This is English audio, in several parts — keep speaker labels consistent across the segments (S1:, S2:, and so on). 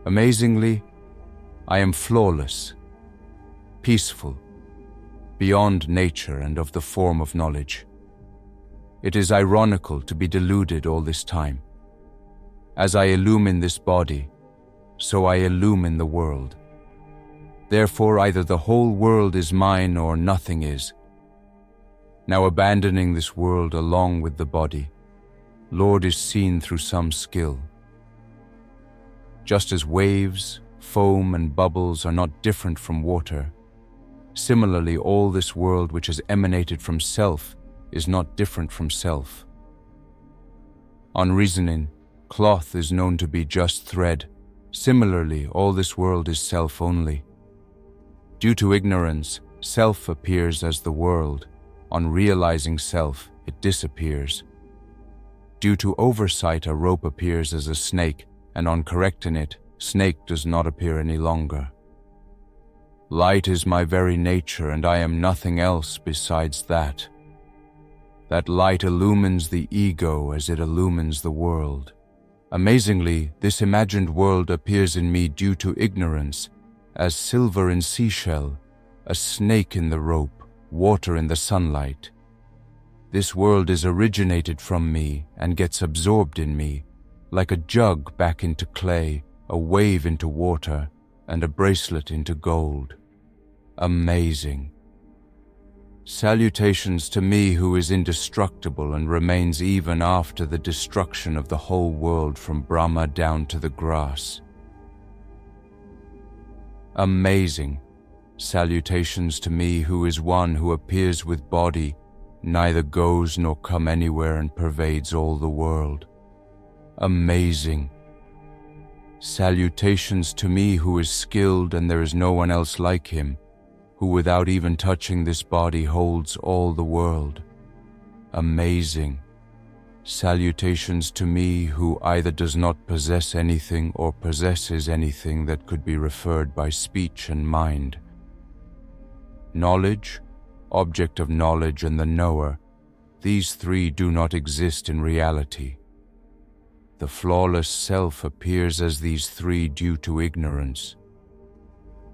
S1: Amazingly, I am flawless, peaceful, beyond nature and of the form of knowledge. It is ironical to be deluded all this time. As I illumine this body, so I illumine the world. Therefore, either the whole world is mine or nothing is. Now abandoning this world along with the body, Lord is seen through some skill. Just as waves, foam, and bubbles are not different from water, similarly all this world which has emanated from self is not different from self. On reasoning, cloth is known to be just thread. Similarly, all this world is self only. Due to ignorance, self appears as the world. On realizing self, it disappears. Due to oversight, a rope appears as a snake, and on correcting it, snake does not appear any longer. Light is my very nature, and I am nothing else besides that. That light illumines the ego as it illumines the world. Amazingly, this imagined world appears in me due to ignorance, as silver in seashell, a snake in the rope, water in the sunlight. This world is originated from me and gets absorbed in me, like a jug back into clay, a wave into water, and a bracelet into gold. Amazing. Salutations to me who is indestructible and remains even after the destruction of the whole world from Brahma down to the grass. Amazing. Salutations to me who is one who appears with body, neither goes nor come anywhere and pervades all the world. Amazing. Salutations to me who is skilled and there is no one else like him, who without even touching this body holds all the world. Amazing. Salutations to me who either does not possess anything or possesses anything that could be referred by speech and mind. Knowledge, object of knowledge, and the knower, these three do not exist in reality. The flawless self appears as these three due to ignorance.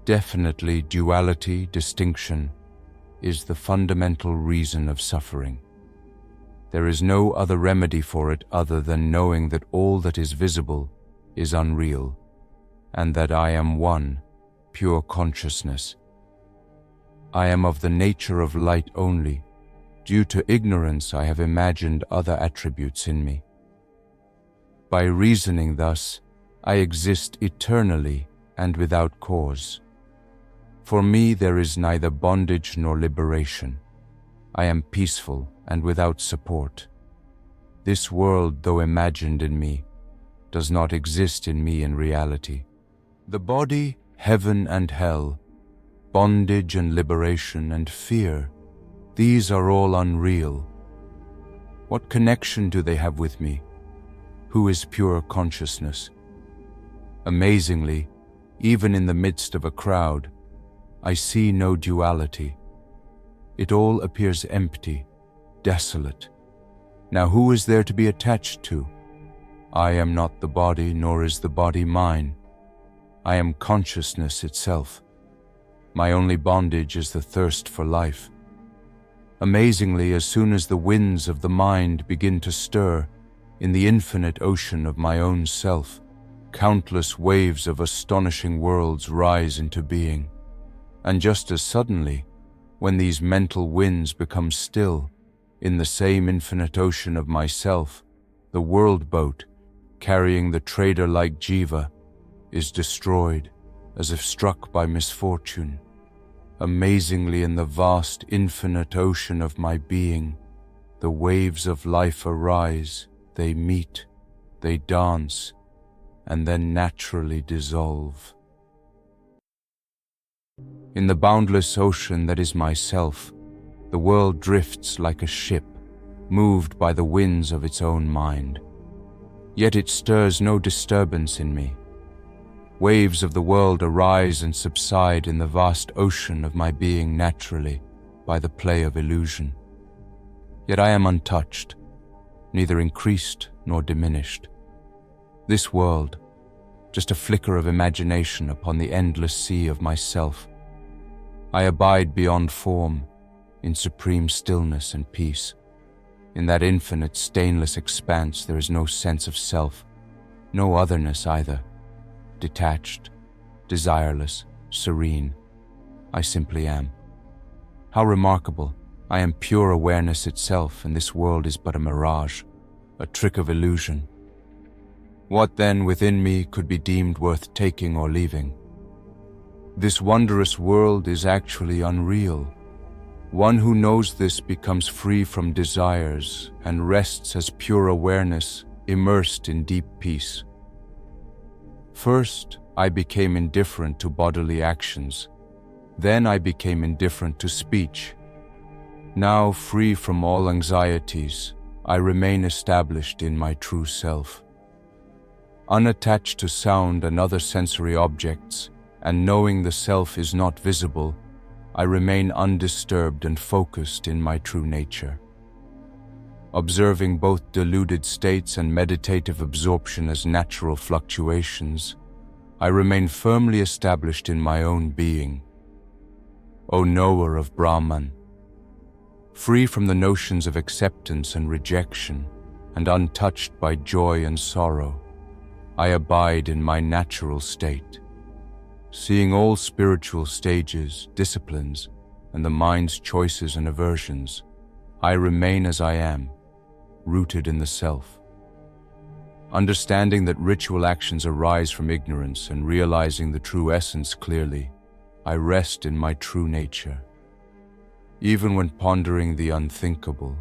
S1: Definitely, duality, distinction, is the fundamental reason of suffering. There is no other remedy for it other than knowing that all that is visible is unreal, and that I am one, pure consciousness. I am of the nature of light only. Due to ignorance, I have imagined other attributes in me. By reasoning thus, I exist eternally and without cause. For me, there is neither bondage nor liberation. I am peaceful and without support. This world, though imagined in me, does not exist in me in reality. The body, heaven and hell, bondage and liberation and fear, these are all unreal. What connection do they have with me? Who is pure consciousness? Amazingly, even in the midst of a crowd, I see no duality. It all appears empty, desolate. Now who is there to be attached to? I am not the body, nor is the body mine. I am consciousness itself. My only bondage is the thirst for life. Amazingly, as soon as the winds of the mind begin to stir, in the infinite ocean of my own self, countless waves of astonishing worlds rise into being. And just as suddenly, when these mental winds become still, in the same infinite ocean of myself, the world boat, carrying the trader-like Jiva, is destroyed, as if struck by misfortune. Amazingly, in the vast infinite ocean of my being, the waves of life arise, they meet, they dance, and then naturally dissolve. In the boundless ocean that is myself, the world drifts like a ship, moved by the winds of its own mind. Yet it stirs no disturbance in me. Waves of the world arise and subside in the vast ocean of my being naturally, by the play of illusion. Yet I am untouched, neither increased nor diminished. This world, just a flicker of imagination upon the endless sea of myself. I abide beyond form, in supreme stillness and peace. In that infinite, stainless expanse there is no sense of self, no otherness either. Detached, desireless, serene, I simply am. How remarkable! I am pure awareness itself, and this world is but a mirage, a trick of illusion. What then within me could be deemed worth taking or leaving? This wondrous world is actually unreal. One who knows this becomes free from desires and rests as pure awareness, immersed in deep peace. First, I became indifferent to bodily actions. Then I became indifferent to speech. Now, free from all anxieties, I remain established in my true self. Unattached to sound and other sensory objects, and knowing the self is not visible, I remain undisturbed and focused in my true nature. Observing both deluded states and meditative absorption as natural fluctuations, I remain firmly established in my own being. O knower of Brahman, free from the notions of acceptance and rejection, and untouched by joy and sorrow, I abide in my natural state. Seeing all spiritual stages, disciplines, and the mind's choices and aversions, I remain as I am, rooted in the self. Understanding that ritual actions arise from ignorance and realizing the true essence clearly, I rest in my true nature. Even when pondering the unthinkable,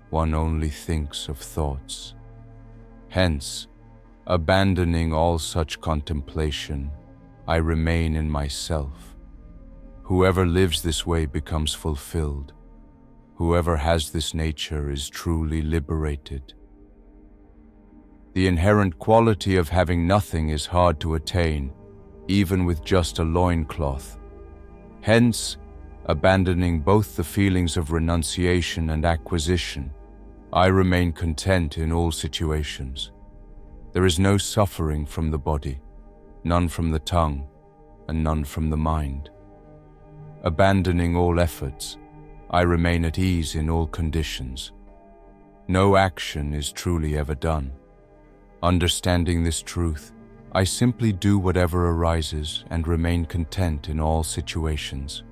S1: one only thinks of thoughts. Hence, abandoning all such contemplation, I remain in myself. Whoever lives this way becomes fulfilled. Whoever has this nature is truly liberated. The inherent quality of having nothing is hard to attain, even with just a loincloth. Hence, abandoning both the feelings of renunciation and acquisition, I remain content in all situations. There is no suffering from the body, none from the tongue, and none from the mind. Abandoning all efforts, I remain at ease in all conditions. No action is truly ever done. Understanding this truth, I simply do whatever arises and remain content in all situations.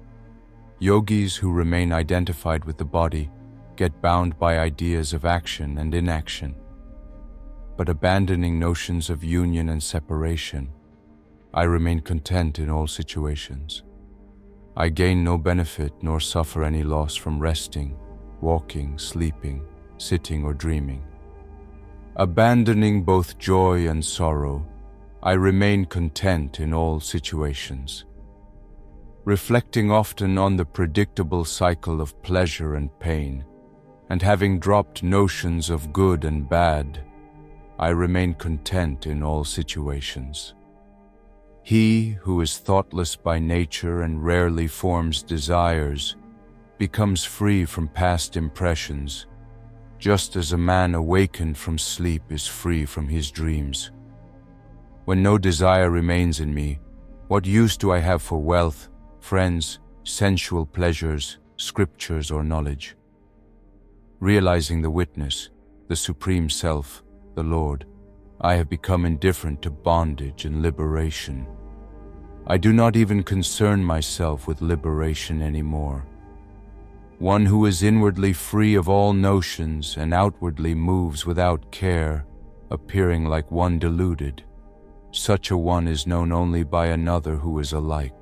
S1: Yogis who remain identified with the body get bound by ideas of action and inaction. But abandoning notions of union and separation, I remain content in all situations. I gain no benefit nor suffer any loss from resting, walking, sleeping, sitting, or dreaming. Abandoning both joy and sorrow, I remain content in all situations. Reflecting often on the predictable cycle of pleasure and pain, and having dropped notions of good and bad, I remain content in all situations. He who is thoughtless by nature and rarely forms desires becomes free from past impressions, just as a man awakened from sleep is free from his dreams. When no desire remains in me, what use do I have for wealth, friends, sensual pleasures, scriptures, or knowledge? Realizing the witness, the Supreme Self, the Lord, I have become indifferent to bondage and liberation. I do not even concern myself with liberation anymore. One who is inwardly free of all notions and outwardly moves without care, appearing like one deluded. Such a one is known only by another who is alike.